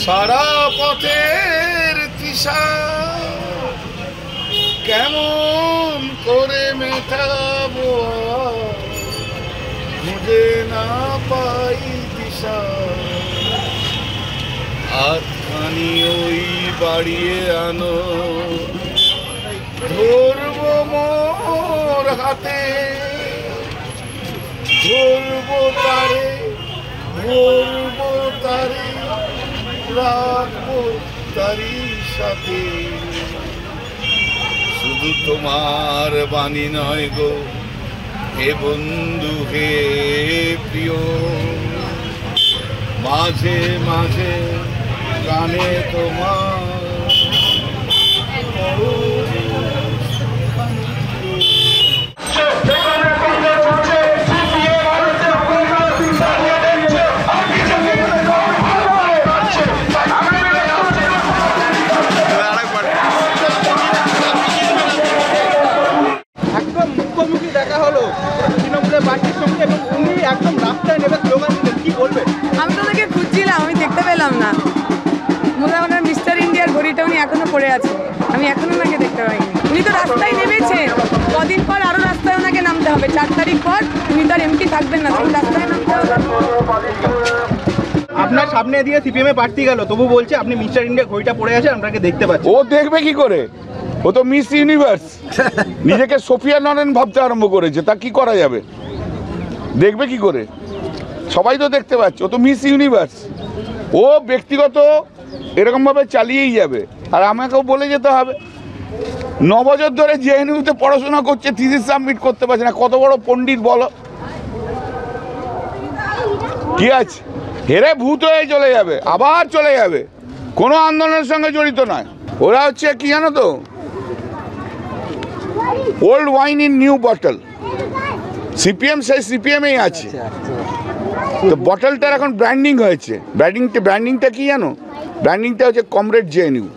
সারা পথের তৃষা কেমন করে মেটাবো, খুঁজে না পাই দিশা। হাতখানি ওই বাড়িয়ে আনো, ধরবো মোর হাতে, ধরবো তারে, ধরবো তারে, রাখবো তারি সাথে। শুধু তোমার বাণী নয় গো হে বন্ধু হে প্রিয়, মাঝে মাঝে গানে তোমার মুখোমুখি দেখা হলো তৃণমূলের পার্টির সঙ্গে এবং উনি একদম রাস্তায় নেমে স্লোগান দিলেন, কি বলবেন? আমি তো তাকে খুঁজছিলাম, আমি দেখতে পেলাম না। মনে হয় মিস্টার ইন্ডিয়ার ঘড়িটা উনি এখনো পড়ে আছে, আমি এখনো ওনাকে দেখতে পাইনি। উনি তো রাস্তায় নেমেছেন, কদিন পর আরো রাস্তায় ওনাকে নামতে হবে। 4 তারিখ পর উনি তো আর এমপি থাকবেন না, তখন রাস্তায় নামতে হবে। আপনার সামনে দিয়ে সিপিএম এ প্রার্থী গেল, তবু বলছে আপনি মিস্টার ইন্ডিয়া ঘড়িটা পড়ে আছে, আপনাকে দেখতে পাচ্ছি। ও দেখবে কি করে? ও তো মিস ইউনিভার্স, নিজেকে সোফিয়া নরেন ভাবতে আরম্ভ করেছে, তা কি করা যাবে? দেখবে কি করে? সবাই তো দেখতে পাচ্ছে, ও তো মিস ইউনিভার্স। ও ব্যক্তিগত এরকমভাবে চালিয়েই যাবে, আর আমাকেও বলে যেতে হবে। 9 বছর ধরে জেএনইউতে পড়াশোনা করছে, থিসিস সাবমিট করতে পারছে না। কত বড় পণ্ডিত বলো, কি আছে? হেরে ভূত হয়ে চলে যাবে, আবার চলে যাবে, কোনো আন্দোলনের সঙ্গে জড়িত নয়। ওরা হচ্ছে কি জানো তো, old wine in new bottle. CPM সেই সিপিএমেই আছে, তো বটলটার এখন ব্র্যান্ডিং হয়েছে। ব্র্যান্ডিংটা কি জানো? ব্র্যান্ডিংটা হচ্ছে কমরেড জেএনইউ।